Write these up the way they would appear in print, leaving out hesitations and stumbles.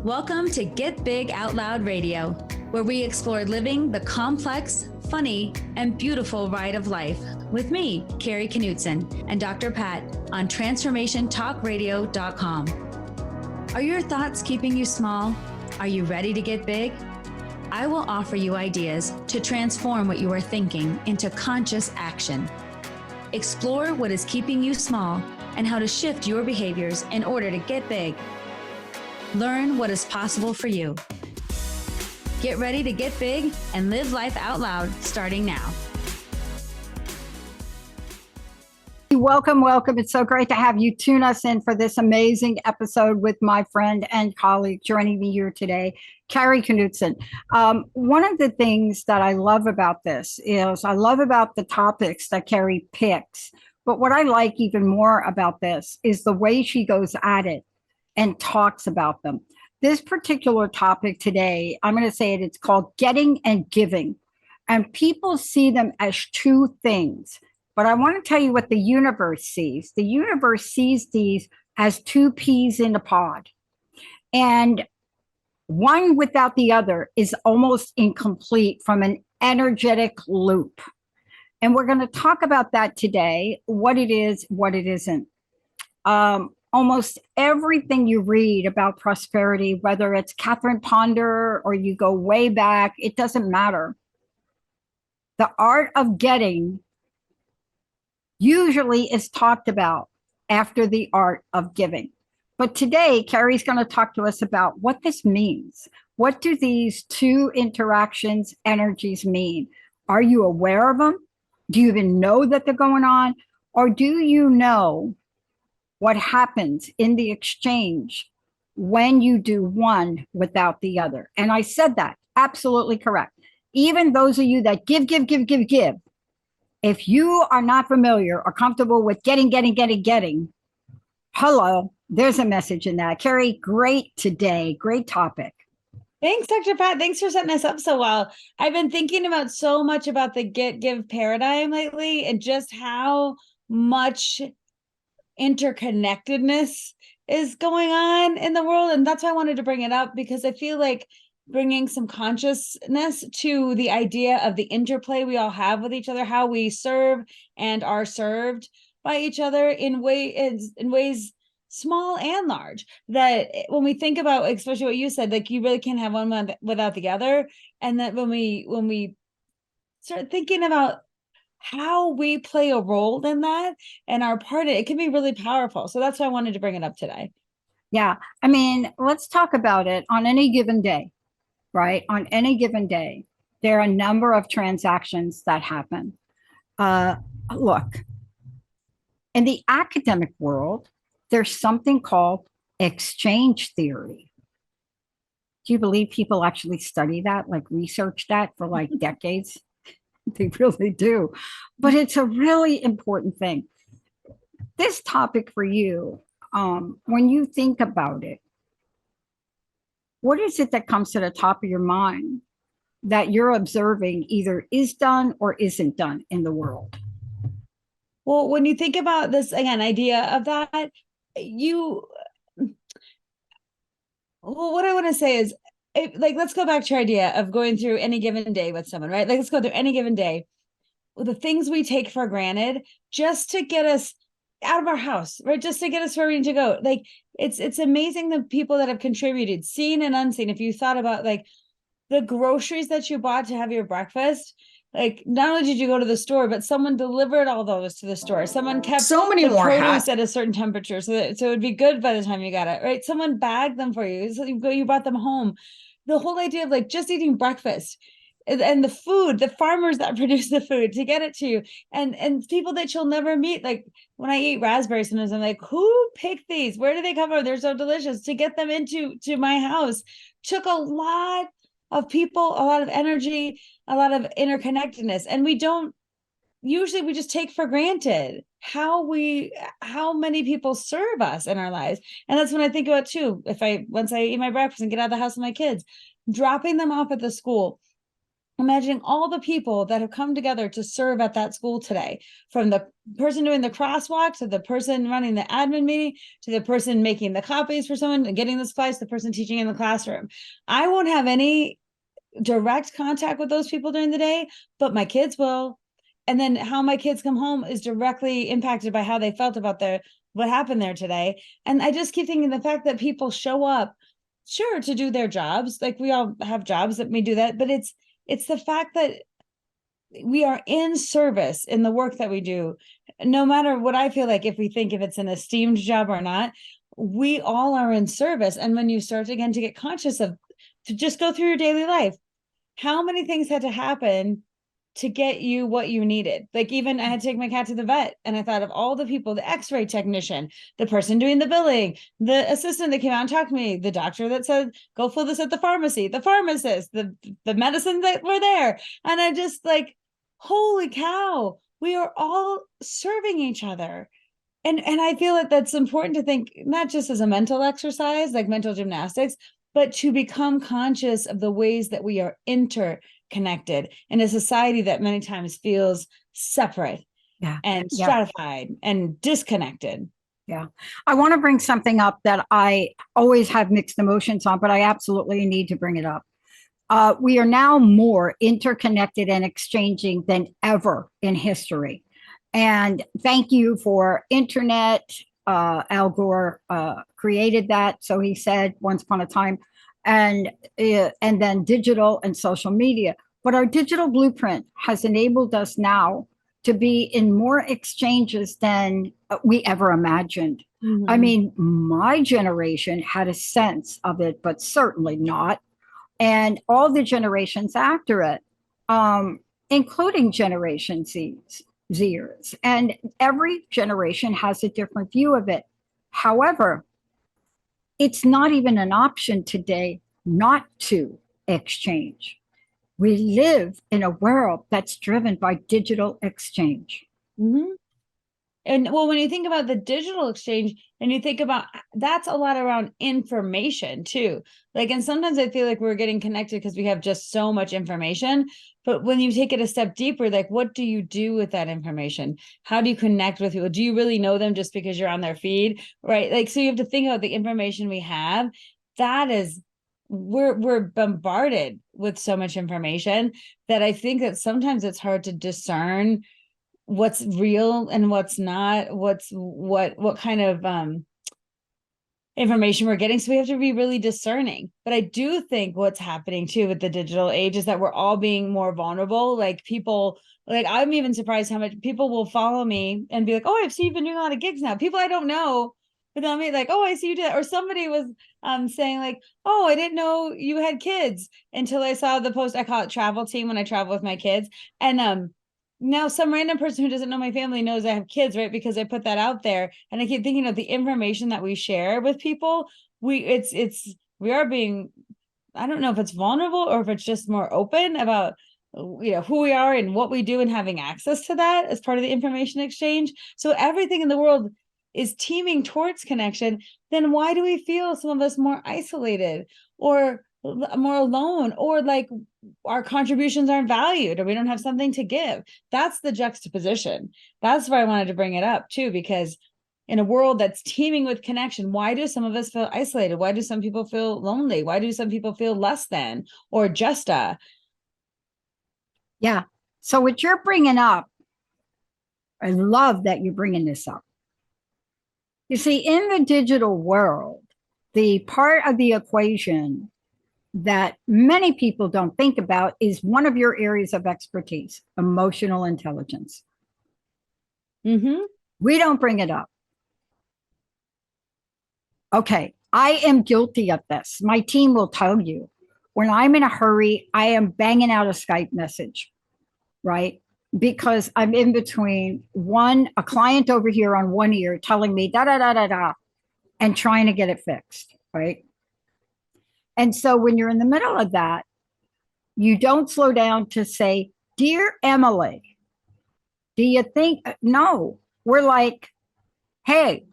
Welcome to Get Big Out Loud Radio, where we explore living the complex, funny, and beautiful ride of life with me, Kari Knutson, and Dr. Pat on TransformationTalkRadio.com. Are your thoughts keeping you small? Are you ready to get big? I will offer you ideas to transform what you are thinking into conscious action. Explore what is keeping you small and how to shift your behaviors in order to get big. Learn what is possible for you. Get ready to get big and live life out loud starting now. Welcome, welcome. It's so great to have you tune us in for this amazing episode with my friend and colleague joining me here today, Kari Knutson. One of the things that I love about this is I love about the topics that Kari picks, but what I like even more about this is the way she goes at it and talks about them. This particular topic today, I'm going to say it, it's called getting and giving. And people see them as two things. But I want to tell you what the universe sees. The universe sees these as two peas in a pod. And one without the other is almost incomplete from an energetic loop. And we're going to talk about that today, what it is, what it isn't. Almost everything you read about prosperity, whether it's Catherine Ponder or you go way back, it doesn't matter. The art of getting usually is talked about after the art of giving. But today, Kari's going to talk to us about what this means. What do these two interactions, energies mean? Are you aware of them? Do you even know that they're going on? Or do you know what happens in the exchange when you do one without the other? And I said that, absolutely correct. Even those of you that give, if you are not familiar or comfortable with getting, hello, there's a message in that. Kari, great today, great topic. Thanks, Dr. Pat. Thanks for setting us up so well. I've been thinking about so much about the give paradigm lately and just how much interconnectedness is going on in the world. And that's why I wanted to bring it up, because I feel like bringing some consciousness to the idea of the interplay we all have with each other, how we serve and are served by each other in ways small and large, that when we think about, especially what you said, like you really can't have one without the other. And that when we start thinking about how we play a role in that and our part in it, can be really powerful. So that's why I wanted to bring it up today. Yeah. I mean, let's talk about it on any given day, right? On any given day, there are a number of transactions that happen. Look, in the academic world, there's something called exchange theory. Do you believe people actually study that, like research that for like decades? They really do. But it's a really important thing. This topic for you, when you think about it, what is it that comes to the top of your mind that you're observing either is done or isn't done in the world? Well, when you think about this, again, idea of that, what I want to say is, let's go back to your idea of going through any given day with someone, right? Like, let's go through any given day with the things we take for granted just to get us out of our house, right? Just to get us where we need to go. Like, it's amazing the people that have contributed, seen and unseen. If you thought about like the groceries that you bought to have your breakfast, like not only did you go to the store, but someone delivered all those to the store. Someone kept so many the more produce hats at a certain temperature so it would be good by the time you got it, right? Someone bagged them for you. So you brought them home. The whole idea of like just eating breakfast and the food, the farmers that produce the food to get it to you, and people that you'll never meet. Like when I eat raspberries, sometimes I'm like, who picked these? Where do they come from? They're so delicious. To get them to my house took a lot of people, a lot of energy, a lot of interconnectedness. And we just take for granted how many people serve us in our lives. And that's when I think about too, once I eat my breakfast and get out of the house with my kids, dropping them off at the school, imagining all the people that have come together to serve at that school today, from the person doing the crosswalk to the person running the admin meeting to the person making the copies for someone and getting the supplies, the person teaching in the classroom. I won't have any direct contact with those people during the day, but my kids will. And then how my kids come home is directly impacted by how they felt about what happened there today. And I just keep thinking the fact that people show up, sure, to do their jobs, like we all have jobs that may do that, but it's the fact that we are in service in the work that we do, no matter what I feel like, if we think if it's an esteemed job or not, we all are in service. And when you start again to get conscious of, to just go through your daily life, how many things had to happen to get you what you needed? Like, even I had to take my cat to the vet, and I thought of all the people, the x-ray technician, the person doing the billing, the assistant that came out and talked to me, the doctor that said, go fill this at the pharmacy, the pharmacist, the medicine that were there. And I just like, holy cow, we are all serving each other. And I feel that that's important to think, not just as a mental exercise, like mental gymnastics, but to become conscious of the ways that we are interconnected in a society that many times feels separate and stratified and disconnected. Yeah. I want to bring something up that I always have mixed emotions on, but I absolutely need to bring it up. We are now more interconnected and exchanging than ever in history. And thank you for internet. Al Gore created that, so he said, once upon a time, and then digital and social media. But our digital blueprint has enabled us now to be in more exchanges than we ever imagined. Mm-hmm. I mean, my generation had a sense of it, but certainly not. And all the generations after it, including Generation Zers. And every generation has a different view of it. However, it's not even an option today not to exchange. We live in a world that's driven by digital exchange. Mm-hmm. And well, when you think about the digital exchange and you think about, that's a lot around information too. Like, and sometimes I feel like we're getting connected because we have just so much information. But when you take it a step deeper, like, what do you do with that information? How do you connect with people? Do you really know them just because you're on their feed? Right. Like, so you have to think about the information we have. That is, we're bombarded with so much information that I think that sometimes it's hard to discern what's real and what's not, what kind of information we're getting. So we have to be really discerning. But I do think what's happening too with the digital age is that we're all being more vulnerable. Like, people, like, I'm even surprised how much people will follow me and be like, oh, I've seen you've been doing a lot of gigs now. People I don't know, but they'll be like, oh, I see you did that. Or somebody was saying like, oh, I didn't know you had kids until I saw the post. I call it travel team when I travel with my kids. And now some random person who doesn't know my family knows I have kids, right? Because I put that out there. And I keep thinking of the information that we share with people. We are being, I don't know if it's vulnerable or if it's just more open about, you know, who we are and what we do and having access to that as part of the information exchange. So everything in the world is teaming towards connection. Then why do we feel some of us more isolated or more alone, or like our contributions aren't valued, or we don't have something to give? That's the juxtaposition. That's why I wanted to bring it up too, because in a world that's teeming with connection, why do some of us feel isolated? Why do some people feel lonely? Why do some people feel less than or just Yeah. So what you're bringing up, I love that you're bringing this up. You see, in the digital world, the part of the equation that many people don't think about is one of your areas of expertise, emotional intelligence. Mm-hmm. We don't bring it up. Okay, I am guilty of this. My team will tell you, when I'm in a hurry, I am banging out a Skype message, right? Because I'm in between a client over here on one ear telling me da da da da da, and trying to get it fixed, right? And so when you're in the middle of that, you don't slow down to say, dear Emily, do you think? No, we're like, hey,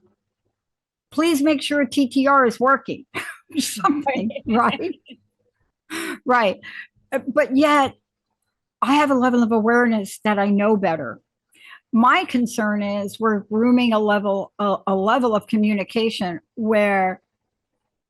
please make sure TTR is working. Something, right? Right. But yet I have a level of awareness that I know better. My concern is we're grooming a level of communication where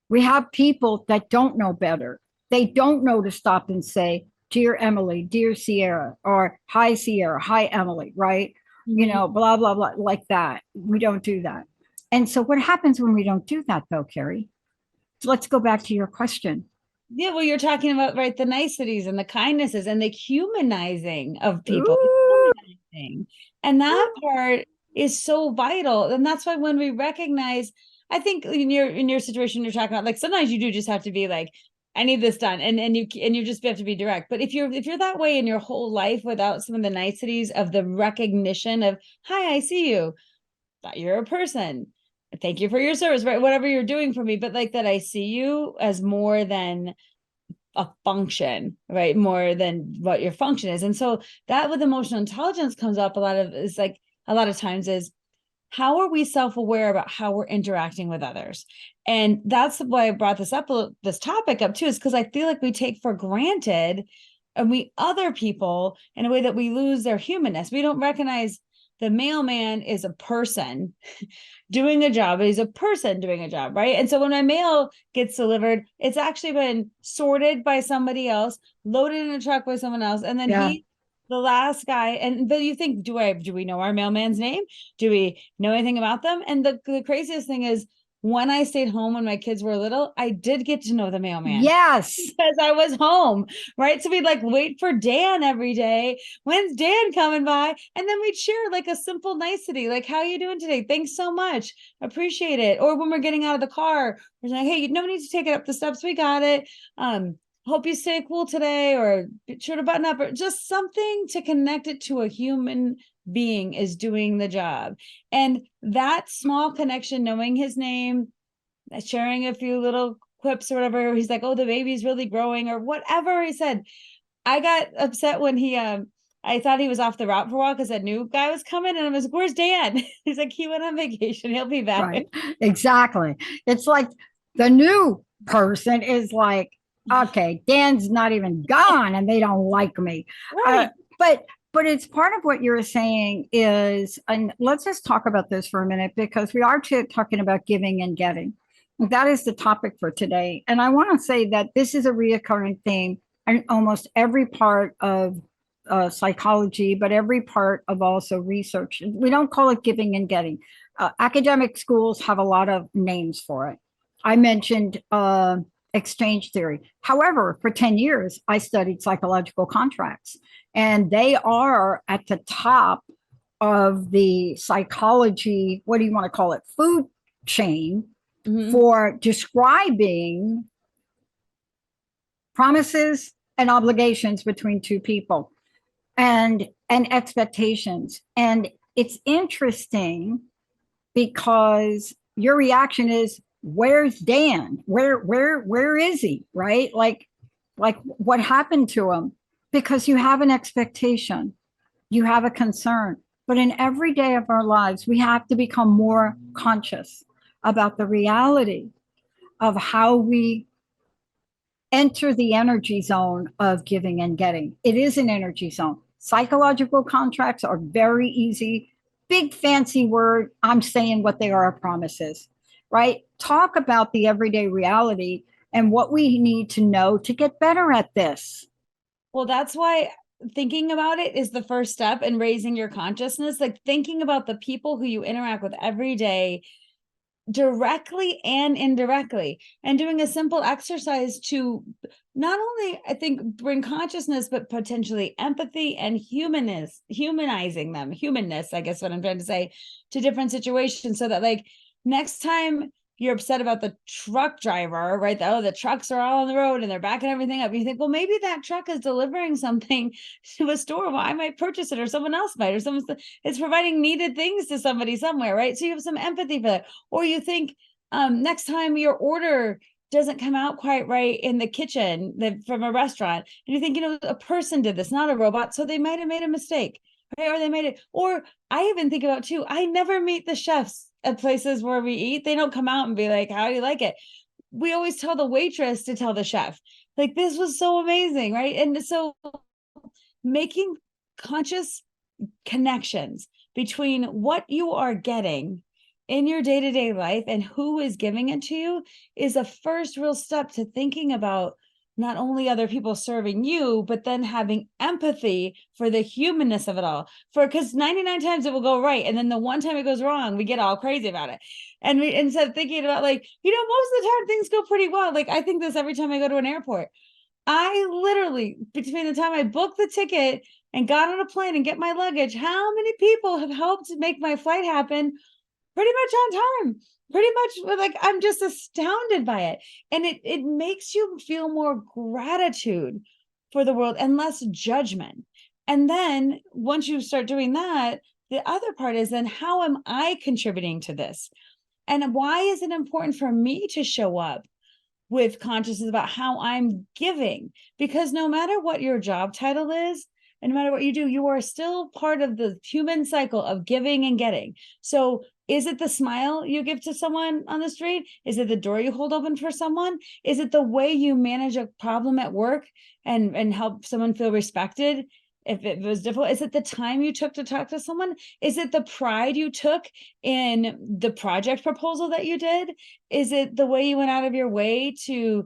we have people that don't know better. They don't know to stop and say, "Dear Emily, dear Sierra," or "Hi Sierra, hi Emily," right? You Mhm. know, blah blah blah, like that. We don't do that. And so what happens when we don't do that though, Kari? So let's go back to your question. Yeah, well, you're talking about, right, the niceties and the kindnesses and the humanizing of people, the Ooh, humanizing. And that part is so vital. And that's why when we recognize, I think in your situation you're talking about, like sometimes you do just have to be like, I need this done. And you just have to be direct. But if you're that way in your whole life without some of the niceties of the recognition of, hi, I see you, that you're a person. Thank you for your service, right? Whatever you're doing for me, but like that I see you as more than a function, right? More than what your function is. And so that with emotional intelligence comes up a lot of times is, how are we self-aware about how we're interacting with others? And that's why I brought this topic up too, is because I feel like we take for granted and we other people in a way that we lose their humanness. We don't recognize the mailman is a person doing a job. He's a person doing a job, right? And so when my mail gets delivered, it's actually been sorted by somebody else, loaded in a truck by someone else, and then yeah. the last guy. And but you think, do we know our mailman's name? Do we know anything about them? And the craziest thing is, when I stayed home when my kids were little, I did get to know the mailman Yes. because I was home, right? So we'd like wait for Dan every day. When's Dan coming by? And then we'd share like a simple nicety, like, how you doing today? Thanks so much. Appreciate it. Or when we're getting out of the car, we're like, hey, no need to take it up the steps. We got it. Hope you stay cool today, or be sure to button up, or just something to connect it to a human being is doing the job. And that small connection, knowing his name, sharing a few little quips or whatever. He's like, oh, the baby's really growing, or whatever he said. I got upset when I thought he was off the route for a while because a new guy was coming, and I was like, where's Dan? He's like, he went on vacation. He'll be back. Right. Exactly. It's like the new person is like, okay, Dan's not even gone and they don't like me. Right. But it's part of what you're saying is, and let's just talk about this for a minute because we are talking about giving and getting. That is the topic for today. And I want to say that this is a reoccurring theme in almost every part of psychology, but every part of also research. We don't call it giving and getting. Academic schools have a lot of names for it. I mentioned exchange theory. However, for 10 years, I studied psychological contracts, and they are at the top of the psychology, what do you want to call it, food chain for describing promises and obligations between two people and expectations. And it's interesting because your reaction is, where's Dan? Where is he? Right? Like what happened to him? Because you have an expectation, you have a concern. But in every day of our lives, we have to become more conscious about the reality of how we enter the energy zone of giving and getting. It is an energy zone. Psychological contracts are very easy. Big fancy word. I'm saying what they are promises, right? Talk about the everyday reality and what we need to know to get better at this. Well, that's why thinking about it is the first step in raising your consciousness. Like thinking about the people who you interact with every day, directly and indirectly, and doing a simple exercise to not only, I think, bring consciousness, but potentially empathy and humanizing them, humanness, I guess what I'm trying to say, to different situations, so that like next time you're upset about the truck driver, right? Oh, the trucks are all on the road and they're backing everything up. You think, well, maybe that truck is delivering something to a store. Well, I might purchase it, or someone else might, or it's providing needed things to somebody somewhere, right? So you have some empathy for that. Or you think, next time your order doesn't come out quite right in the kitchen from a restaurant, and you think, a person did this, not a robot, so they might have made a mistake, right? Or they made it. Or I even think about too, I never meet the chefs at places where we eat. They don't come out and be like, how do you like it? We always tell the waitress to tell the chef, like, this was so amazing, right? And so making conscious connections between what you are getting in your day-to-day life and who is giving it to you is a first real step to thinking about not only other people serving you, but then having empathy for the humanness of it all. Because 99 times it will go right, and then the one time it goes wrong, we get all crazy about it. And we, instead of thinking about most of the time things go pretty well. Like, I think this every time I go to an airport. I literally, between the time I booked the ticket and got on a plane and get my luggage, how many people have helped make my flight happen pretty much on time? Pretty much, like, I'm just astounded by it. And it makes you feel more gratitude for the world and less judgment. And then once you start doing that, the other part is, then how am I contributing to this? And why is it important for me to show up with consciousness about how I'm giving? Because no matter what your job title is, and no matter what you do, you are still part of the human cycle of giving and getting. So is it the smile you give to someone on the street? Is it the door you hold open for someone? Is it the way you manage a problem at work and help someone feel respected if it was difficult? Is it the time you took to talk to someone? Is it the pride you took in the project proposal that you did? Is it the way you went out of your way to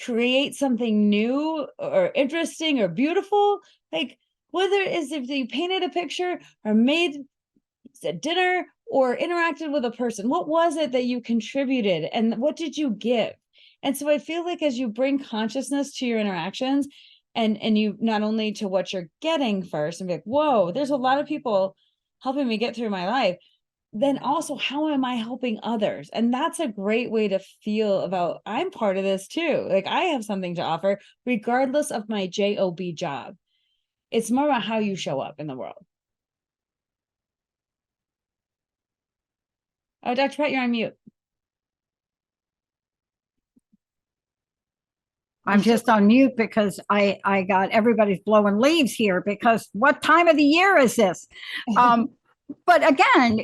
create something new or interesting or beautiful? Like, whether it is if you painted a picture or made a dinner or interacted with a person, what was it that you contributed and what did you give? And so I feel like as you bring consciousness to your interactions, and you not only to what you're getting first and be like, whoa, there's a lot of people helping me get through my life, then also how am I helping others? And that's a great way to feel about, I'm part of this too. Like, I have something to offer regardless of my job job. It's more about how you show up in the world. Oh, Dr. Pat, you're on mute. I'm just on mute because I got everybody's blowing leaves here because what time of the year is this? But again,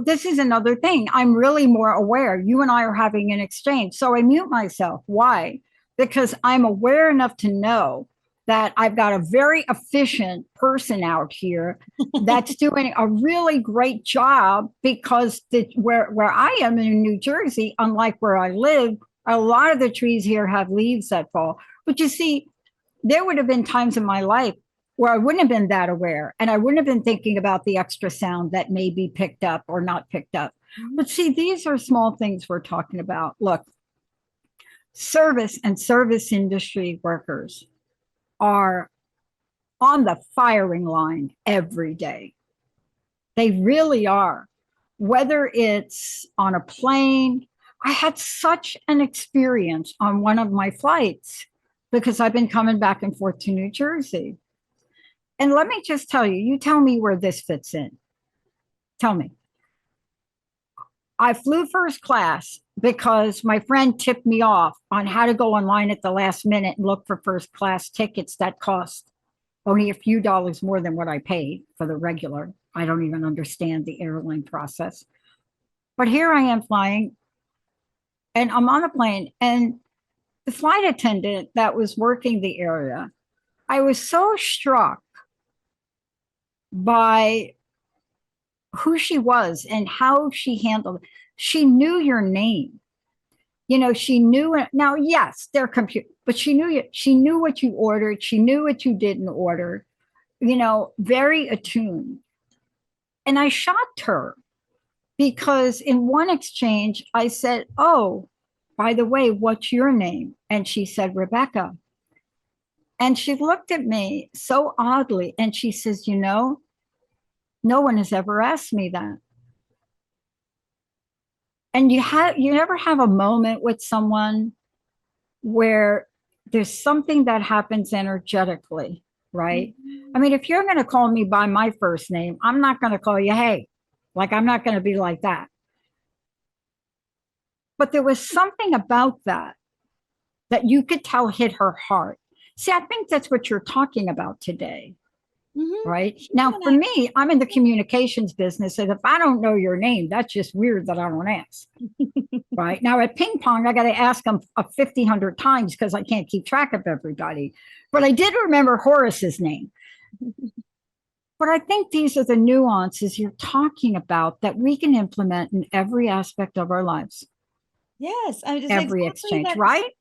this is another thing. I'm really more aware. You and I are having an exchange. So I mute myself. Why? Because I'm aware enough to know that I've got a very efficient person out here that's doing a really great job, because where I am in New Jersey, unlike where I live, a lot of the trees here have leaves that fall. But you see, there would have been times in my life where I wouldn't have been that aware, and I wouldn't have been thinking about the extra sound that may be picked up or not picked up. But see, these are small things we're talking about. Look, service and service industry workers are on the firing line every day. They really are. Whether it's on a plane, I had such an experience on one of my flights because I've been coming back and forth to New Jersey. And let me just tell you, you tell me where this fits in. Tell me. I flew first class because my friend tipped me off on how to go online at the last minute and look for first class tickets that cost only a few dollars more than what I paid for the regular. I don't even understand the airline process. But here I am flying, and I'm on a plane, and the flight attendant that was working the area, I was so struck by who she was and how she handled it. She knew your name. She knew it. Now, yes, they're computer, but she knew you. She knew what you ordered. She knew what you didn't order, very attuned. And I shocked her because in one exchange, I said, oh, by the way, what's your name? And she said, Rebecca. And she looked at me so oddly and she says, no one has ever asked me that. And you never have a moment with someone where there's something that happens energetically, right? I mean, if you're going to call me by my first name, I'm not going to call you, hey, like, I'm not going to be like that. But there was something about that you could tell hit her heart. See, I think that's what you're talking about today. Right now, for me, I'm in the communications business, and if I don't know your name, that's just weird that I don't ask. Right now, at ping pong, I got to ask them 100 times because I can't keep track of everybody. But I did remember Horace's name, But I think these are the nuances you're talking about that we can implement in every aspect of our lives, Yes, I mean, just every exactly exchange, that right?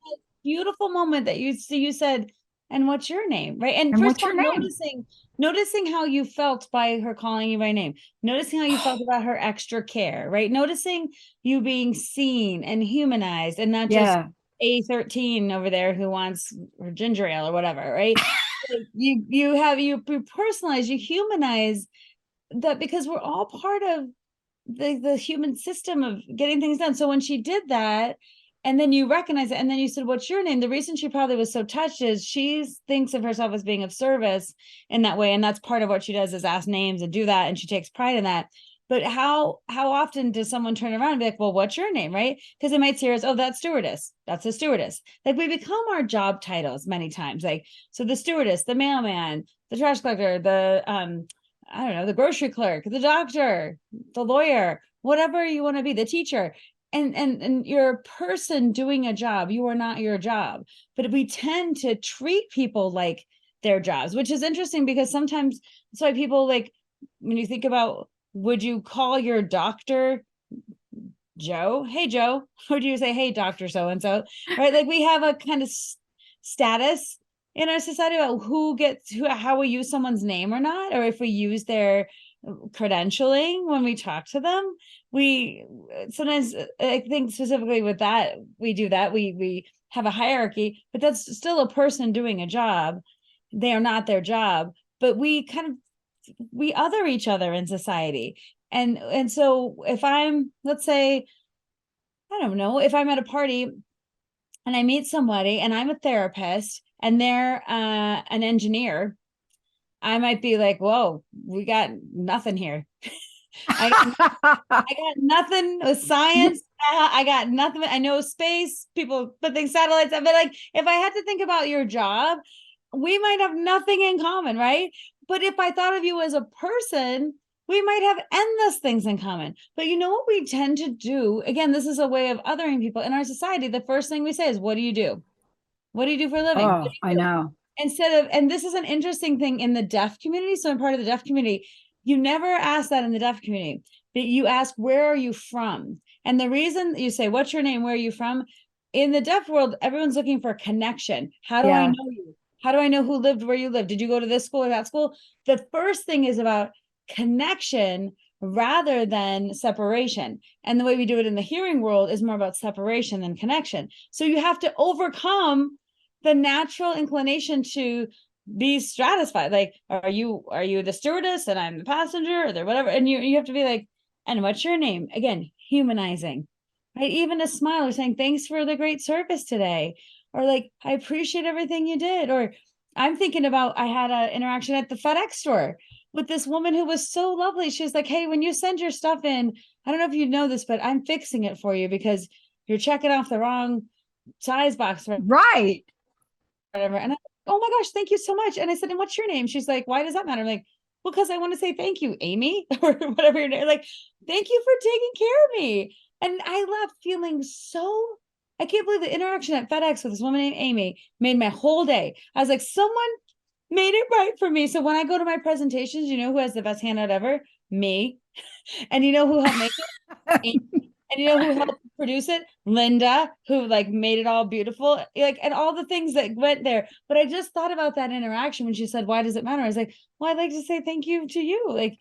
beautiful moment that you said, and what's your name, right? And And first what's of all, your name? noticing how you felt by her calling you by name, noticing how you felt about her extra care, right? Noticing you being seen and humanized, and not just Yeah. A13 over there who wants her ginger ale or whatever, right? You personalize, you humanize that, because we're all part of the human system of getting things done. So when she did that, and then you recognize it, and then you said, what's your name? The reason she probably was so touched is she thinks of herself as being of service in that way. And that's part of what she does, is ask names and do that. And she takes pride in that. But how often does someone turn around and be like, well, what's your name? Right? Because it might see her as, oh, that's stewardess. That's a stewardess. Like, we become our job titles many times. Like, so the stewardess, the mailman, the trash collector, the I don't know, the grocery clerk, the doctor, the lawyer, whatever you want to be, the teacher. And you're a person doing a job. You are not your job. But we tend to treat people like their jobs, which is interesting, because sometimes that's why people, like, when you think about, would you call your doctor Joe? Hey, Joe. Or do you say, hey, Dr. So and so? Right? Like, we have a kind of status in our society about who gets who, how we use someone's name or not, or if we use their credentialing when we talk to them. We sometimes, I think specifically with that, we do that. We have a hierarchy, but that's still a person doing a job. They are not their job, but we kind of, we other each other in society. And so if I'm, let's say, I don't know, if I'm at a party and I meet somebody and I'm a therapist and they're an engineer, I might be like, whoa, we got nothing here. I got nothing with science. I got nothing. I know space, people put things, satellites. But like, if I had to think about your job, we might have nothing in common, right? But if I thought of you as a person, we might have endless things in common. But you know what we tend to do? Again, this is a way of othering people in our society. The first thing we say is, what do you do? What do you do for a living? What Oh, do I you do? know. Instead of, and this is an interesting thing in the deaf community. So I'm part of the deaf community. You never ask that in the deaf community, but you ask, where are you from? And the reason you say, what's your name? Where are you from? In the deaf world, everyone's looking for connection. How do I Yeah. know you? How do I know who lived where you lived? Did you go to this school or that school? The first thing is about connection rather than separation. And the way we do it in the hearing world is more about separation than connection. So you have to overcome the natural inclination to be stratified. Like, are you the stewardess and I'm the passenger, or whatever? And you have to be like, and what's your name? Again, humanizing, right? Even a smile, or saying thanks for the great service today, or like, I appreciate everything you did. Or I'm thinking about, I had an interaction at the FedEx store with this woman who was so lovely. She was like, hey, when you send your stuff in, I don't know if you know this, but I'm fixing it for you because you're checking off the wrong size box, Right. whatever. And I, oh my gosh, thank you so much. And I said, and what's your name? She's like, why does that matter? I'm like, well, because I want to say thank you, Amy, or whatever your name. Like, thank you for taking care of me. And I left feeling so, I can't believe the interaction at FedEx with this woman named Amy made my whole day. I was like, someone made it right for me. So when I go to my presentations, you know who has the best handout ever? Me. And you know who helped make it? And you know who helped produce it? Linda, who like made it all beautiful, like, and all the things that went there. But I just thought about that interaction when she said, why does it matter? I was like, well, I'd like to say thank you to you. Like,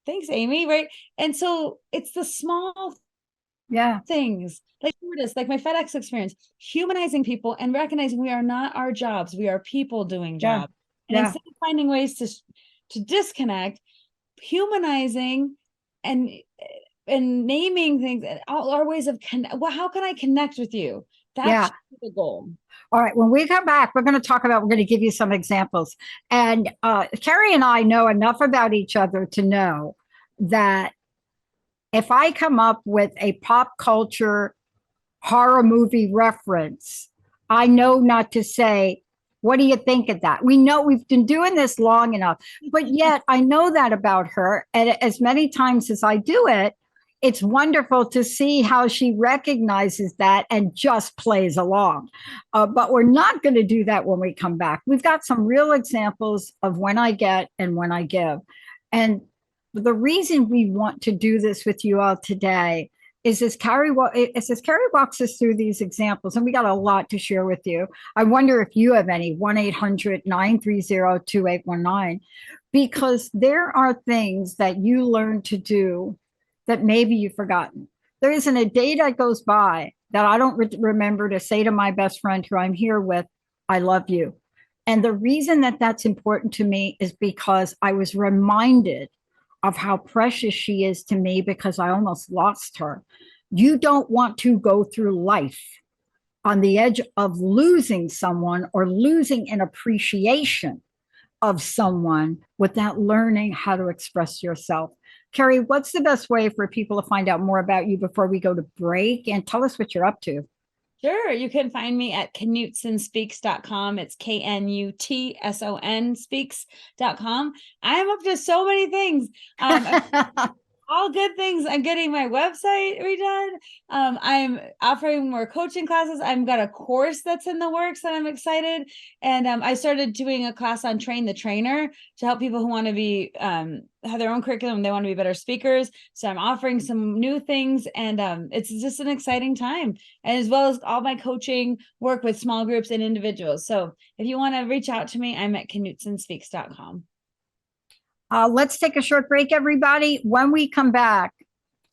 thanks, Amy. Right. And so it's the small Yeah. things, like this, like my FedEx experience, humanizing people and recognizing we are not our jobs. We are people doing Yeah. jobs. And Yeah. instead of finding ways to disconnect, humanizing and naming things, and all our ways of well, how can I connect with you? That Yeah. should be the goal. All right. When we come back, we're going to talk about, we're going to give you some examples. And Kari and I know enough about each other to know that if I come up with a pop culture horror movie reference, I know not to say, what do you think of that? We know we've been doing this long enough, but yet I know that about her. And as many times as I do it, it's wonderful to see how she recognizes that and just plays along. But we're not going to do that when we come back. We've got some real examples of when I get and when I give. And the reason we want to do this with you all today is as Kari walks us through these examples, and we got a lot to share with you. I wonder if you have any, 1-800-930-2819, because there are things that you learn to do that maybe you've forgotten. There isn't a day that goes by that I don't remember to say to my best friend who I'm here with, I love you. And the reason that that's important to me is because I was reminded of how precious she is to me because I almost lost her. You don't want to go through life on the edge of losing someone or losing an appreciation of someone without learning how to express yourself. Kari, what's the best way for people to find out more about you before we go to break? And tell us what you're up to. Sure. You can find me at knutsonspeaks.com. It's KNUTSON speaks.com. I am up to so many things. All good things. I'm getting my website redone. I'm offering more coaching classes. I've got a course that's in the works that I'm excited. And I started doing a class on Train the Trainer to help people who want to be, have their own curriculum. They want to be better speakers. So I'm offering some new things, and it's just an exciting time. And as well as all my coaching work with small groups and individuals. So if you want to reach out to me, I'm at knutsonspeaks.com. Let's take a short break, everybody. When we come back,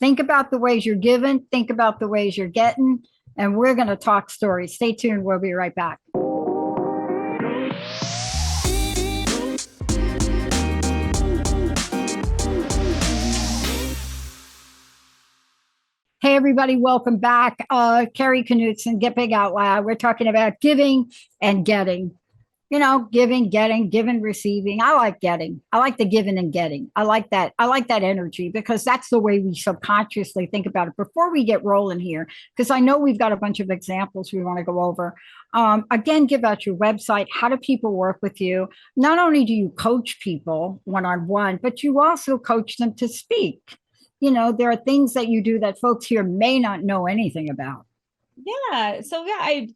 think about the ways you're giving, think about the ways you're getting, and we're going to talk stories. Stay tuned. We'll be right back. Hey, everybody, welcome back. Kari Knutson, Get Big Out Loud. We're talking about giving and getting. You know, giving, getting, giving, receiving. I like getting. I like the giving and getting. I like that. I like that energy because that's the way we subconsciously think about it before we get rolling here. Because I know we've got a bunch of examples we want to go over. Again, give out your website. How do people work with you? Not only do you coach people one-on-one, but you also coach them to speak. You know, there are things that you do that folks here may not know anything about. Yeah. So yeah,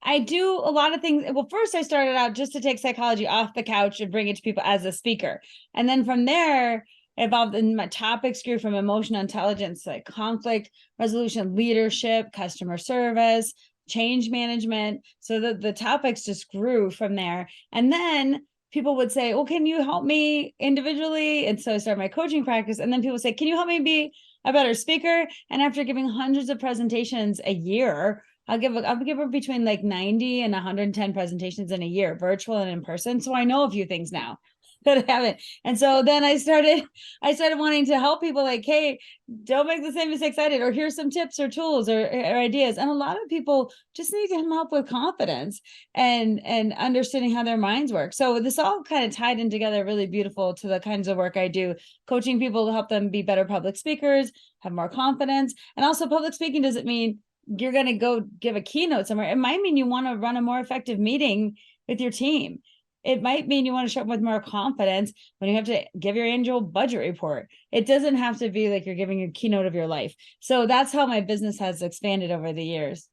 I do a lot of things. Well, first I started out just to take psychology off the couch and bring it to people as a speaker. And then from there, it evolved, and my topics grew from emotional intelligence, like conflict resolution, leadership, customer service, change management. So the topics just grew from there. And then people would say, well, can you help me individually? And so I started my coaching practice. And then people say, can you help me be a better speaker? And after giving hundreds of presentations a year, I'll give her between like 90 and 110 presentations in a year, virtual and in person. So I know a few things now that I haven't. And so then I started wanting to help people like, hey, don't make the same mistakes I did, or here's some tips or tools or ideas. And a lot of people just need some help with confidence and understanding how their minds work. So this all kind of tied in together really beautiful to the kinds of work I do, coaching people to help them be better public speakers, have more confidence. And also public speaking doesn't mean you're going to go give a keynote somewhere. It might mean you want to run a more effective meeting with your team. It might mean you want to show up with more confidence when you have to give your annual budget report. It doesn't have to be like you're giving a keynote of your life. So that's how my business has expanded over the years.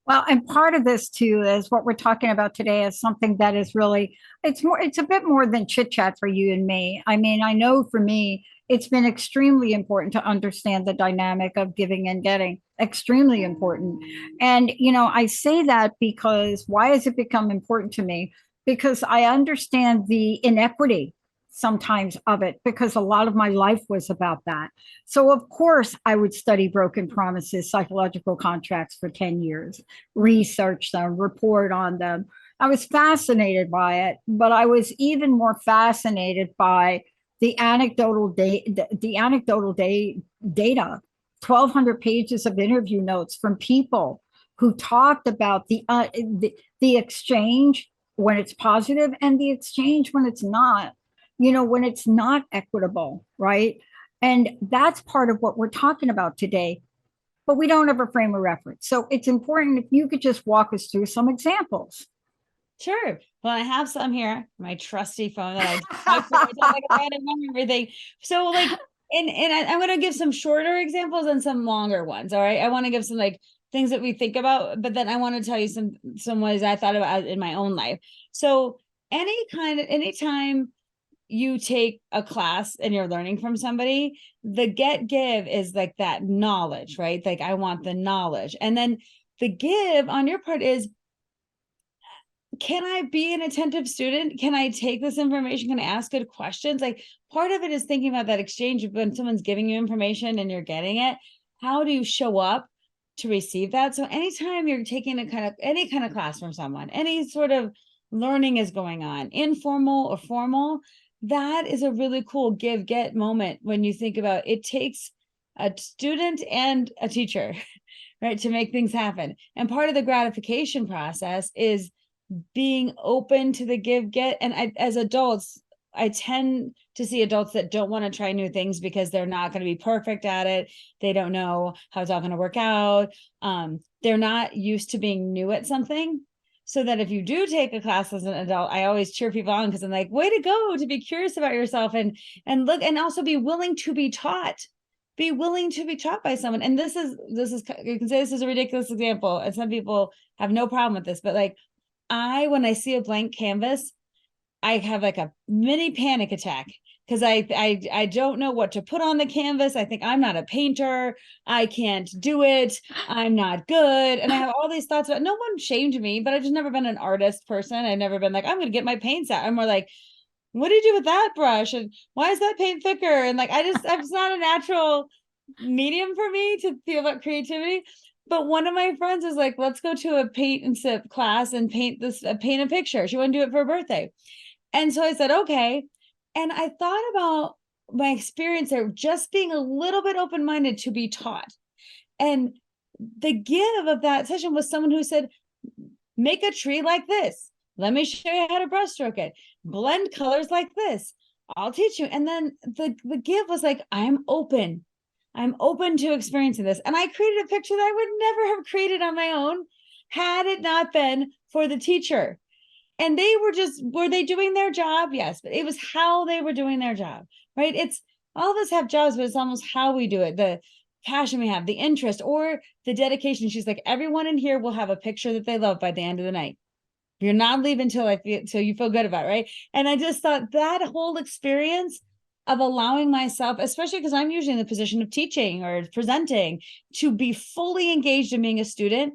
Well, and part of this too is what we're talking about today is something that is really, it's a bit more than chit chat for you and me. I mean, I know for me, it's been extremely important to understand the dynamic of giving and getting, extremely important. And, you know, I say that because why has it become important to me? Because I understand the inequity sometimes of it, because a lot of my life was about that. So of course I would study broken promises, psychological contracts for 10 years, research them, report on them. I was fascinated by it, but I was even more fascinated by the anecdotal data, 1,200 pages of interview notes from people who talked about the exchange when it's positive and the exchange when it's not, you know, when it's not equitable, right? And that's part of what we're talking about today, but we don't have a frame of reference. So it's important if you could just walk us through some examples. Sure. Well, I have some here, my trusty phone that I remember everything. So like I'm going to give some shorter examples and some longer ones. All right. I want to give some like things that we think about, but then I want to tell you some ways I thought about in my own life. So anytime you take a class and you're learning from somebody, the give is like that knowledge, right? Like I want the knowledge. And then the give on your part is, can I be an attentive student? Can I take this information? Can I ask good questions? Like part of it is thinking about that exchange of when someone's giving you information and you're getting it. How do you show up to receive that? So anytime you're taking any kind of class from someone, any sort of learning is going on, informal or formal, that is a really cool give-get moment when you think about it. Takes a student and a teacher, right, to make things happen. And part of the gratification process is being open to the give-get. And as adults, I tend to see adults that don't want to try new things because they're not going to be perfect at it. They don't know how it's all going to work out. They're not used to being new at something. So that if you do take a class as an adult, I always cheer people on because I'm like, way to go to be curious about yourself and look, and also be willing to be taught. Be willing to be taught by someone. And this is you can say this is a ridiculous example, and some people have no problem with this, but like when I see a blank canvas, I have like a mini panic attack because I don't know what to put on the canvas. I think I'm not a painter. I can't do it. I'm not good. And I have all these thoughts about, no one shamed me, but I've just never been an artist person. I've never been like, I'm going to get my paints out. I'm more like, what do you do with that brush? And why is that paint thicker? And like, it's not a natural medium for me to feel about creativity. But one of my friends was like, let's go to a paint and sip class and paint a picture. She wanted to do it for her birthday. And so I said, okay. And I thought about my experience there, just being a little bit open-minded to be taught. And the give of that session was someone who said, make a tree like this. Let me show you how to brushstroke it. Blend colors like this. I'll teach you. And then the give was like, I'm open to experiencing this. And I created a picture that I would never have created on my own had it not been for the teacher. And they were they doing their job? Yes, but it was how they were doing their job, right? It's all of us have jobs, but it's almost how we do it, the passion we have, the interest or the dedication. She's like, everyone in here will have a picture that they love by the end of the night. You're not leaving till you feel good about it, right? And I just thought that whole experience of allowing myself, especially because I'm usually in the position of teaching or presenting, to be fully engaged in being a student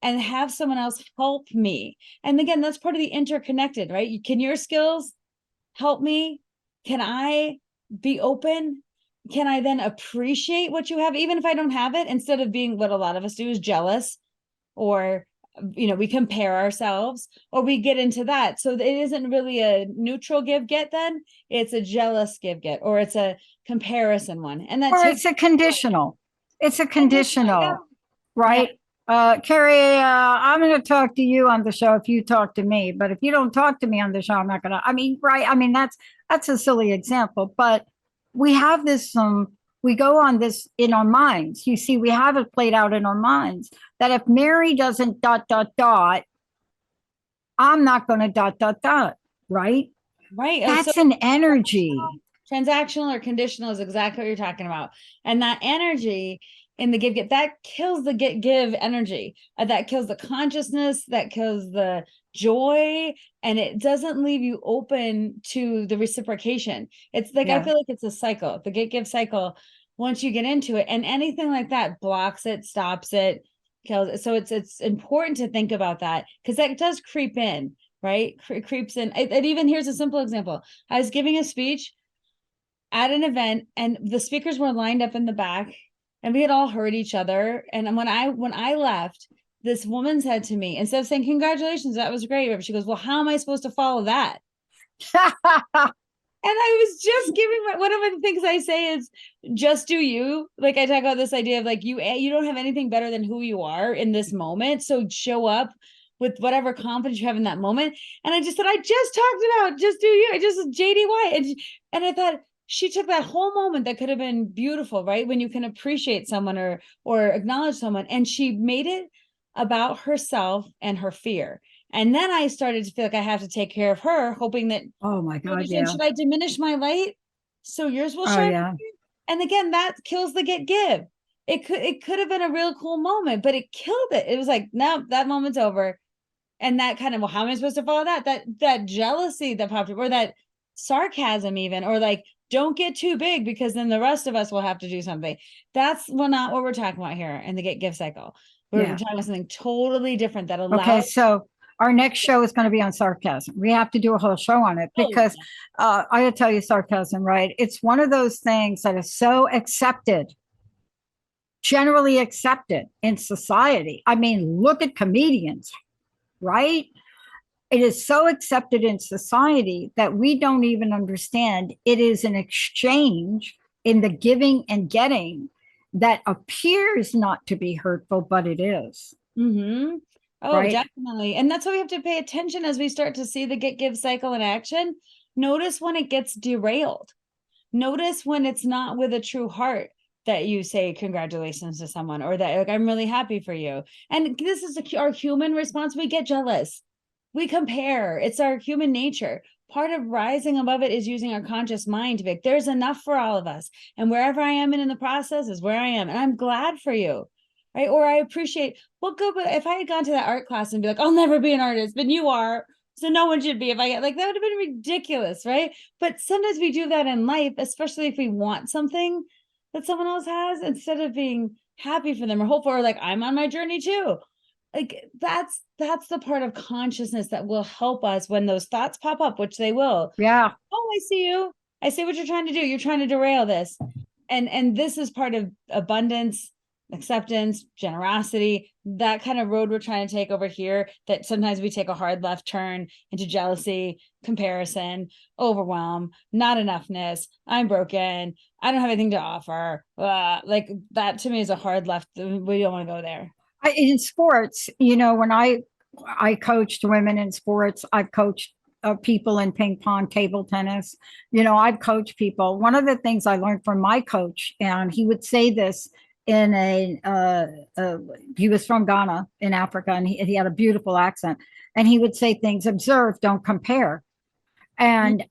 and have someone else help me. And again, that's part of the interconnected, right? Can your skills help me? Can I be open? Can I then appreciate what you have, even if I don't have it, instead of being what a lot of us do is jealous, or we compare ourselves, or we get into that. So it isn't really a neutral give-get then. It's a jealous give-get, or it's a comparison one. And that it's a conditional. It's a conditional, right? Yeah. Kari, I'm going to talk to you on the show if you talk to me, but if you don't talk to me on the show, I'm not going to, right. I mean, that's a silly example, but we have this, we go on this in our minds. You see, we have it played out in our minds that if Mary doesn't ... I'm not going to ... right? Right. That's an energy. Transactional or conditional is exactly what you're talking about. And that energy in the give, that kills the give energy. That kills the consciousness, that kills the joy, and it doesn't leave you open to the reciprocation. It's like, I feel like it's a cycle, the give cycle. Once you get into it, and anything like that blocks it, stops it, kills it. So it's important to think about that, because that does creep in, right? Creeps in. It even, here's a simple example. I was giving a speech at an event, and the speakers were lined up in the back, and we had all heard each other. And when I left, this woman said to me, instead of saying, congratulations, that was great, she goes, well, how am I supposed to follow that? And I was just giving one of the things I say is just do you. Like I talk about this idea of like, you don't have anything better than who you are in this moment. So show up with whatever confidence you have in that moment. And I just said, I just talked about just do you. I just JDY. And I thought, she took that whole moment that could have been beautiful, right? When you can appreciate someone or acknowledge someone, and she made it about herself and her fear. And then I started to feel like I have to take care of her, hoping that, oh my God, should I diminish my light so yours will shine? And again, that kills the get give. It could have been a real cool moment, but it killed it. It was like, no, that moment's over. And that kind of, well, how am I supposed to follow that? That jealousy that popped up, or that sarcasm even, or like, don't get too big because then the rest of us will have to do something. That's not what we're talking about here in the get give cycle. We're talking about something totally different that allows. Okay, so our next show is going to be on sarcasm. We have to do a whole show on it because I gotta tell you, sarcasm, right? It's one of those things that is so accepted, generally accepted in society. I mean, look at comedians, right? It is so accepted in society that we don't even understand it is an exchange in the giving and getting that appears not to be hurtful, but it is. Mm-hmm. Oh, right? Definitely. And that's why we have to pay attention as we start to see the get give cycle in action. Notice when it gets derailed. Notice when it's not with a true heart that you say congratulations to someone, or that, like, I'm really happy for you. And this is our human response. We get jealous. We compare. It's our human nature. Part of rising above it is using our conscious mind to be like, there's enough for all of us. And wherever I am in the process is where I am. And I'm glad for you. Right. Or I appreciate, well, good. But if I had gone to that art class and be like, I'll never be an artist, but you are. So no one should be. If I get, like, that would have been ridiculous. Right. But sometimes we do that in life, especially if we want something that someone else has, instead of being happy for them or hopeful, or like, I'm on my journey too. Like, that's the part of consciousness that will help us when those thoughts pop up, which they will. Yeah. Oh, I see you. I see what you're trying to do. You're trying to derail this. And this is part of abundance, acceptance, generosity, that kind of road we're trying to take over here, that sometimes we take a hard left turn into jealousy, comparison, overwhelm, not enough-ness, I'm broken, I don't have anything to offer. Like, that to me is a hard left. We don't want to go there. In sports, when I coached women in sports, I've coached people in ping pong, table tennis. I've coached people. One of the things I learned from my coach, and he would say this in he was from Ghana in Africa, and he had a beautiful accent, and he would say things: observe, don't compare. And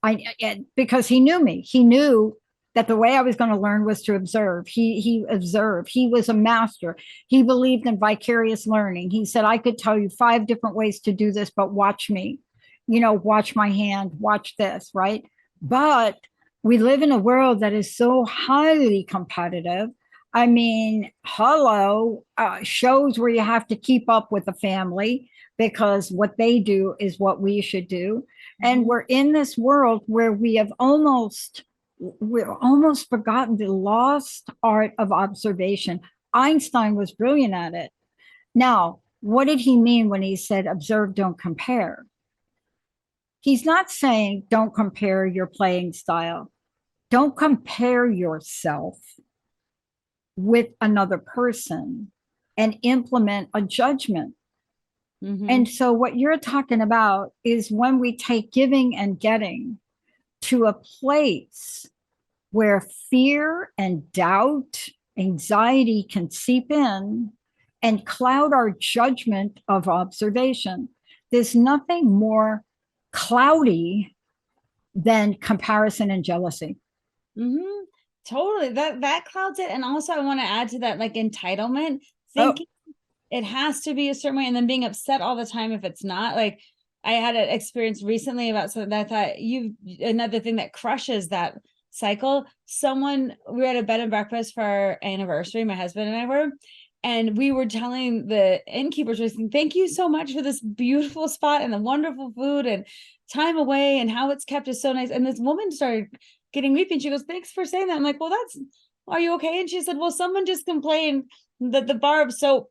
because he knew me, he knew that the way I was going to learn was to observe. He observed. He was a master. He believed in vicarious learning. He said, I could tell you 5 different ways to do this, but watch me, watch my hand, watch this, right? But we live in a world that is so highly competitive. I mean, hello, shows where you have to keep up with the family because what they do is what we should do. And we're in this world where we're almost forgotten the lost art of observation. Einstein was brilliant at it. Now, what did he mean when he said, observe, don't compare? He's not saying don't compare your playing style. Don't compare yourself with another person and implement a judgment. Mm-hmm. And so what you're talking about is when we take giving and getting to a place where fear and doubt, anxiety can seep in and cloud our judgment of observation. There's nothing more cloudy than comparison and jealousy. Mm-hmm. Totally. That clouds it. And also I want to add to that, like, entitlement, thinking it has to be a certain way, and then being upset all the time if it's not. Like, I had an experience recently about something that I thought another thing that crushes that cycle. We were at a bed and breakfast for our anniversary, my husband and I were, and we were telling the innkeepers, thank you so much for this beautiful spot and the wonderful food and time away, and how it's kept is so nice. And this woman started getting weepy, and she goes, thanks for saying that. I'm like, well, are you okay? And she said, well, someone just complained that the bar of soap,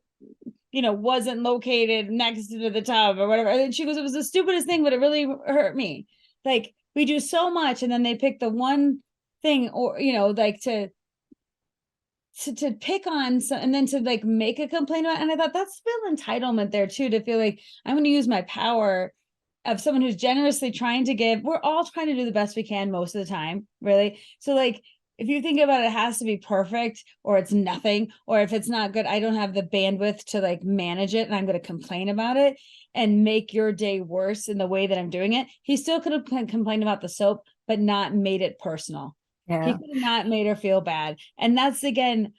wasn't located next to the tub or whatever. And she goes, it was the stupidest thing, but it really hurt me. Like, we do so much, and then they pick the one thing, or, like, to pick on, and then to, like, make a complaint about it. And I thought that's still entitlement there too, to feel like I'm going to use my power of someone who's generously trying to give. We're all trying to do the best we can most of the time, really. So, like, if you think about it, it has to be perfect, or it's nothing, or if it's not good, I don't have the bandwidth to, like, manage it, and I'm going to complain about it and make your day worse in the way that I'm doing it. He still could have complained about the soap, but not made it personal. He Yeah. could have not made her feel bad. And that's, again,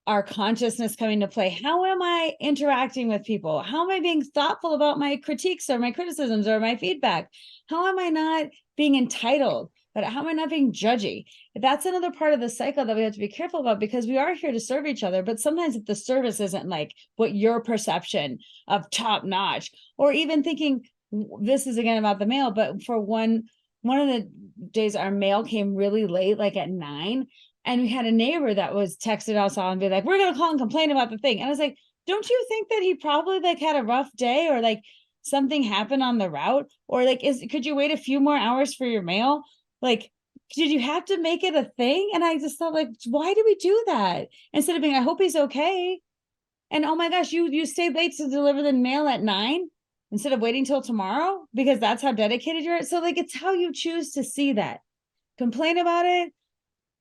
our consciousness coming to play. How am I interacting with people? How am I being thoughtful about my critiques or my criticisms or my feedback? How am I not being entitled? But how am I not being judgy? That's another part of the cycle that we have to be careful about, because we are here to serve each other. But sometimes if the service isn't like what your perception of top notch, or even thinking, this is again about the mail, but for one of the days our mail came really late, like at 9, and we had a neighbor that was texted us all and be like, we're going to call and complain about the thing. And I was like, don't you think that he probably like had a rough day, or like something happened on the route, or like, could you wait a few more hours for your mail? Like, did you have to make it a thing? And I just thought, like, why do we do that? Instead of being, I hope he's okay. And oh my gosh, you stayed late to deliver the mail at 9 instead of waiting till tomorrow, because that's how dedicated you're. So like, it's how you choose to see that. Complain about it,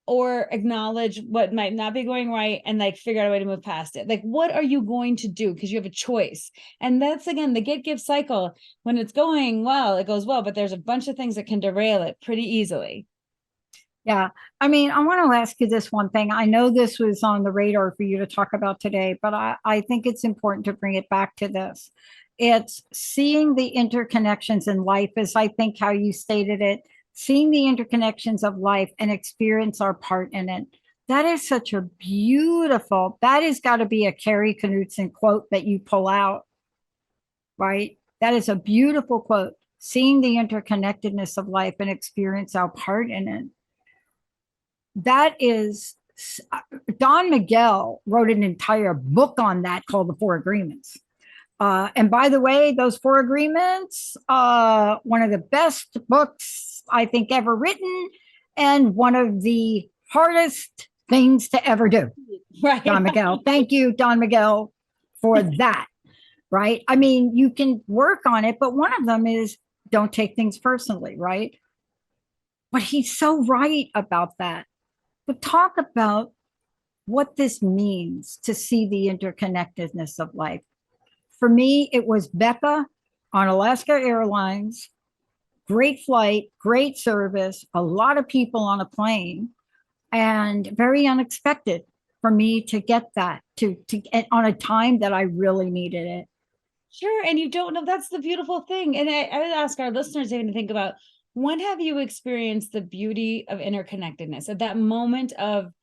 or acknowledge what might not be going right and like figure out a way to move past it. Like, what are you going to do? Because you have a choice. And that's, again, the get give cycle. When it's going well, it goes well, but there's a bunch of things that can derail it pretty easily. Yeah. I mean, I want to ask you this one thing. I know this was on the radar for you to talk about today, but I think it's important to bring it back to this. It's seeing the interconnections in life, as I think how you stated it, seeing the interconnections of life and experience our part in it. That is such a beautiful, that has got to be a Kari Knutson quote that you pull out, right? That is a beautiful quote. Seeing the interconnectedness of life and experience our part in it. That is, Don Miguel wrote an entire book on that called The Four Agreements. And by the way, those Four Agreements, one of the best books I think ever written, and one of the hardest things to ever do. Right. Don Miguel. Thank you, Don Miguel, for that. Right. I mean, you can work on it, but one of them is don't take things personally. Right. But he's so right about that. But talk about what this means to see the interconnectedness of life. For me, it was Becca on Alaska Airlines. Great flight, great service, a lot of people on a plane, and very unexpected for me to get that to get on a time that I really needed it. Sure. And you don't know, that's the beautiful thing. And I would ask our listeners even to think about, when have you experienced the beauty of interconnectedness, at that moment of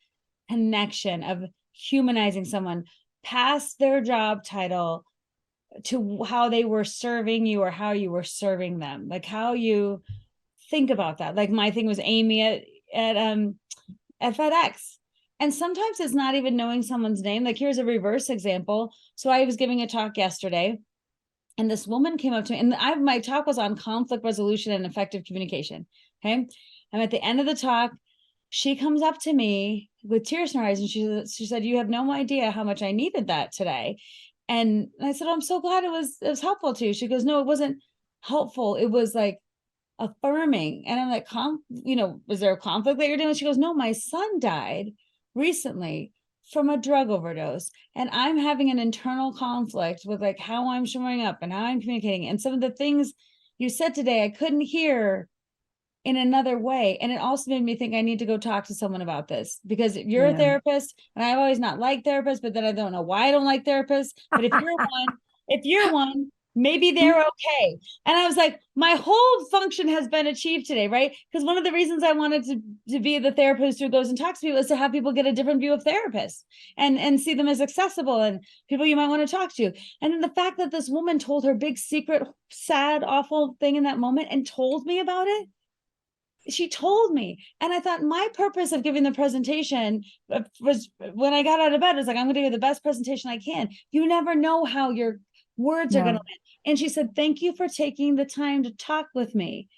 connection, of humanizing someone past their job title to how they were serving you or how you were serving them, like how you think about that. Like my thing was Amy at FedEx. And sometimes it's not even knowing someone's name. Like here's a reverse example. So I was giving a talk yesterday, and this woman came up to me, and my talk was on conflict resolution and effective communication. Okay. And at the end of the talk, she comes up to me with tears in her eyes, and she said, you have no idea how much I needed that today. And I said, oh, I'm so glad it was helpful to you. She goes, no, it wasn't helpful. It was like affirming. And I'm like, was there a conflict that you're doing? She goes, no, my son died recently from a drug overdose, and I'm having an internal conflict with like how I'm showing up and how I'm communicating. And some of the things you said today, I couldn't hear in another way. And it also made me think I need to go talk to someone about this, because you're a therapist, and I've always not liked therapists, but then I don't know why I don't like therapists. But if you're one, maybe they're okay. And I was like, my whole function has been achieved today, right? Because one of the reasons I wanted to be the therapist who goes and talks to people is to have people get a different view of therapists and see them as accessible and people you might want to talk to. And then the fact that this woman told her big secret, sad, awful thing in that moment and told me about it. She told me, and I thought my purpose of giving the presentation was, when I got out of bed, was like, I'm going to give the best presentation I can. You never know how your words are going to land. And she said, thank you for taking the time to talk with me.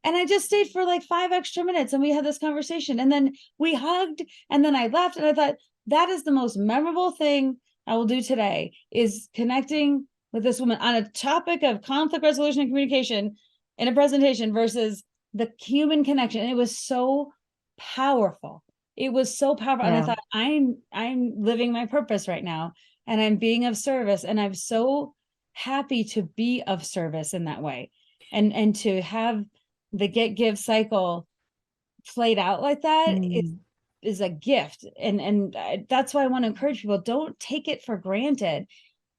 And I just stayed for like 5 extra minutes, and we had this conversation, and then we hugged, and then I left. And I thought, that is the most memorable thing I will do today, is connecting with this woman on a topic of conflict resolution and communication in a presentation versus the human connection. And it was so powerful. It was so powerful. And I thought, I'm living my purpose right now, and I'm being of service. And I'm so happy to be of service in that way. And to have the get give cycle played out like that Mm. is a gift. And that's why I want to encourage people, don't take it for granted.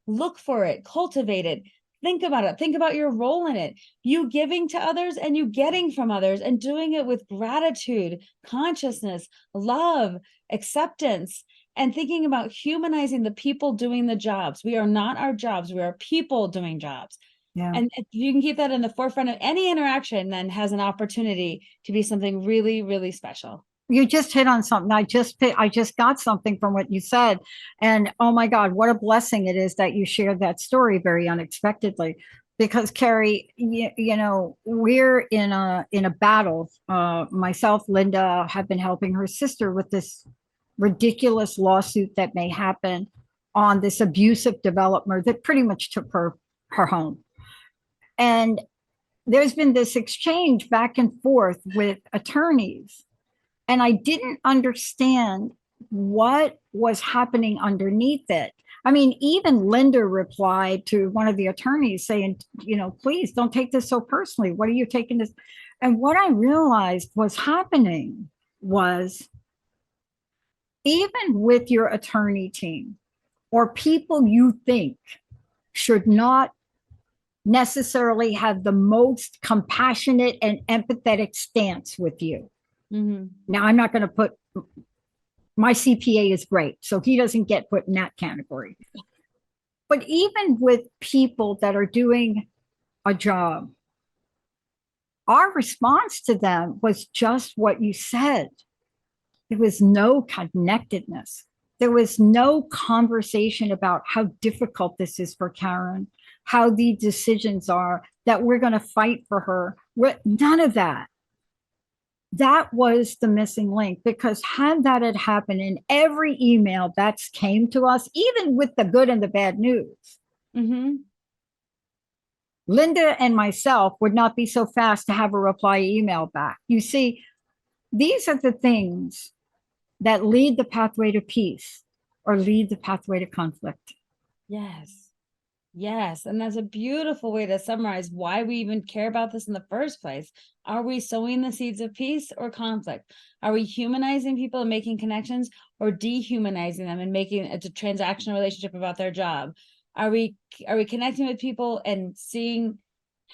Look for it, cultivate it, think about it, think about your role in it, you giving to others and you getting from others, and doing it with gratitude, consciousness, love, acceptance, and thinking about humanizing the people doing the jobs. We are not our jobs, we are people doing jobs. Yeah. And if you can keep that in the forefront of any interaction, then has an opportunity to be something really, really special. You just hit on something. I just got something from what you said, and oh my God, what a blessing it is that you shared that story very unexpectedly. Because Kari, we're in a battle. Myself, Linda, have been helping her sister with this ridiculous lawsuit that may happen on this abusive developer that pretty much took her home. And there's been this exchange back and forth with attorneys, and I didn't understand what was happening underneath it. I mean, even Linda replied to one of the attorneys saying, please don't take this so personally. What are you taking this? And what I realized was happening was, even with your attorney team or people you think should not necessarily have the most compassionate and empathetic stance with you. Mm-hmm. Now, I'm not going to put, my CPA is great, so he doesn't get put in that category. But even with people that are doing a job, our response to them was just what you said. There was no connectedness. There was no conversation about how difficult this is for Karen, how the decisions are, that we're going to fight for her. None of that. That was the missing link, because had that had happened in every email that's came to us, even with the good and the bad news, Mm-hmm. Linda and myself would not be so fast to have a reply email back. You see, these are the things that lead the pathway to peace or lead the pathway to conflict. Yes. Yes. And that's a beautiful way to summarize why we even care about this in the first place. Are we sowing the seeds of peace or conflict? Are we humanizing people and making connections, or dehumanizing them and making it a transactional relationship about their job? Are we connecting with people and seeing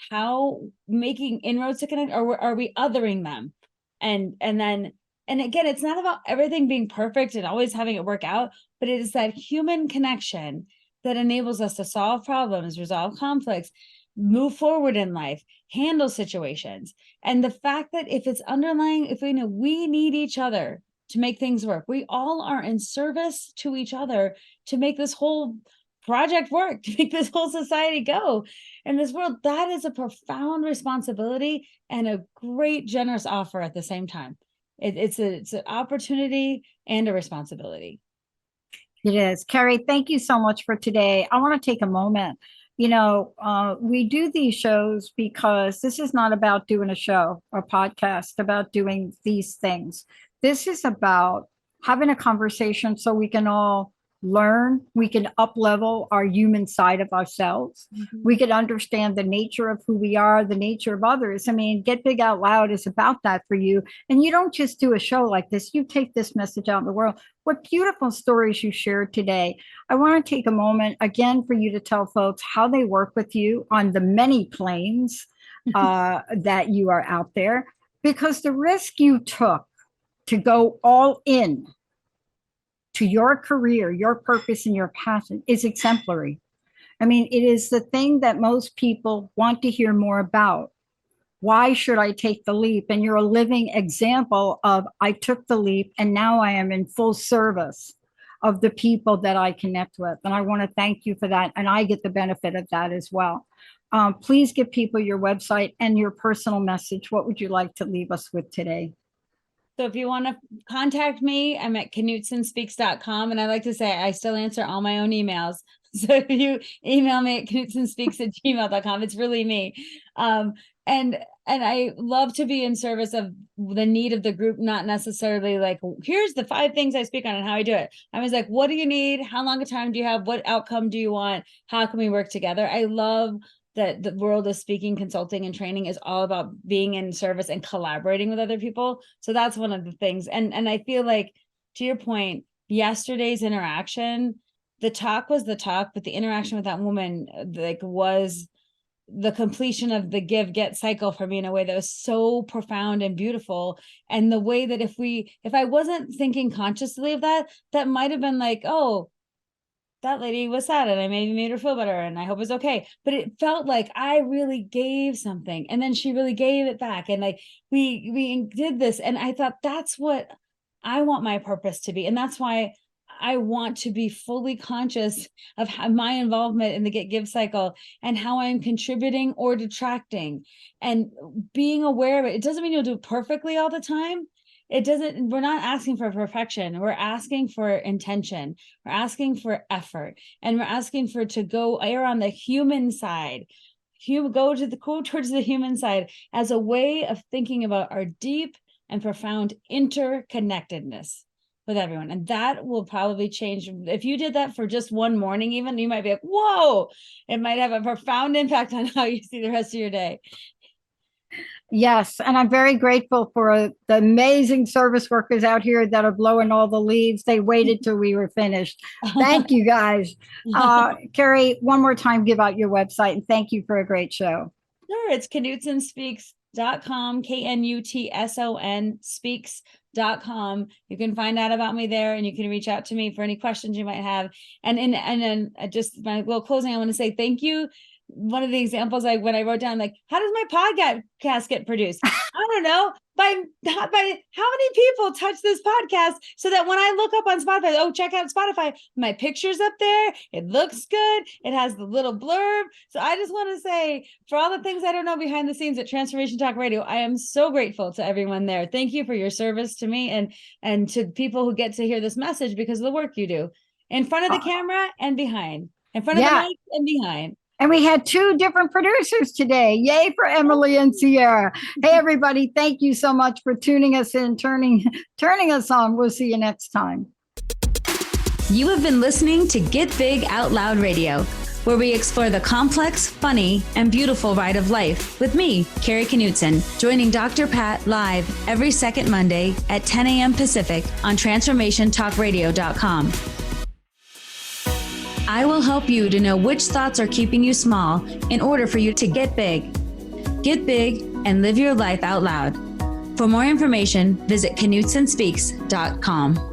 how making inroads to connect, or are we othering them? And again, it's not about everything being perfect and always having it work out, but it is that human connection that enables us to solve problems, resolve conflicts, move forward in life, handle situations. And the fact that if it's underlying, if we know we need each other to make things work, we all are in service to each other to make this whole project work, to make this whole society go in this world. That is a profound responsibility and a great, generous offer at the same time. It's an opportunity and a responsibility. It is. Kari, thank you so much for today. I want to take a moment. We do these shows because this is not about doing a show or podcast about doing these things. This is about having a conversation so we can all learn, we can up level our human side of ourselves. Mm-hmm. We can understand the nature of who we are, the nature of others. I mean, Get Big Out Loud is about that for you. And you don't just do a show like this, you take this message out in the world. What beautiful stories you shared today. I want to take a moment again for you to tell folks how they work with you on the many planes that you are out there, because the risk you took to go all in to your career, your purpose, and your passion is exemplary. I mean, it is the thing that most people want to hear more about. Why should I take the leap? And you're a living example of, I took the leap and now I am in full service of the people that I connect with. And I want to thank you for that. And I get the benefit of that as well. Please give people your website and your personal message. What would you like to leave us with today? So if you want to contact me, I'm at knutsonspeaks.com. And I like to say I still answer all my own emails. So if you email me at knutsonspeaks@gmail.com, it's really me. And I love to be in service of the need of the group, not necessarily like, here's the 5 things I speak on and how I do it. I was like, what do you need? How long a time do you have? What outcome do you want? How can we work together? I love that the world of speaking, consulting, and training is all about being in service and collaborating with other people. So that's one of the things. And I feel like, to your point, yesterday's interaction, the talk was the talk, but the interaction with that woman like was the completion of the give get cycle for me in a way that was so profound and beautiful. And the way that if I wasn't thinking consciously of that, that might have been like, oh, that lady was sad and I maybe made her feel better and I hope it's okay. But it felt like I really gave something and then she really gave it back. And like, we did this. And I thought that's what I want my purpose to be. And that's why I want to be fully conscious of my involvement in the get give cycle and how I'm contributing or detracting and being aware of it. It doesn't mean you'll do it perfectly all the time. We're not asking for perfection. We're asking for intention. We're asking for effort, and we're asking to go err on the human side. Go towards the human side as a way of thinking about our deep and profound interconnectedness with everyone. And that will probably change. If you did that for just one morning, even, you might be like, whoa, it might have a profound impact on how you see the rest of your day. Yes, and I'm very grateful for the amazing service workers out here that are blowing all the leaves. They waited till we were finished. Thank you, guys. Kari, one more time, give out your website, and thank you for a great show. Sure, it's KnutsonSpeaks.com, KNUTSON speaks.com. You can find out about me there, and you can reach out to me for any questions you might have. And then just my little closing, I want to say thank you. One of the examples when I wrote down, like, how does my podcast get produced? I don't know, by how many people touch this podcast so that when I look up on Spotify, oh, check out Spotify, my picture's up there. It looks good. It has the little blurb. So I just want to say, for all the things I don't know behind the scenes at Transformation Talk Radio, I am so grateful to everyone there. Thank you for your service to me and to people who get to hear this message because of the work you do in front of the camera and behind, in front of the mic and behind. And we had 2 different producers today. Yay for Emily and Sierra. Hey, everybody. Thank you so much for tuning us in, turning us on. We'll see you next time. You have been listening to Get Big Out Loud Radio, where we explore the complex, funny, and beautiful ride of life with me, Kari Knutson, joining Dr. Pat live every second Monday at 10 a.m. Pacific on TransformationTalkRadio.com. I will help you to know which thoughts are keeping you small in order for you to get big. Get big and live your life out loud. For more information, visit KnutsonSpeaks.com.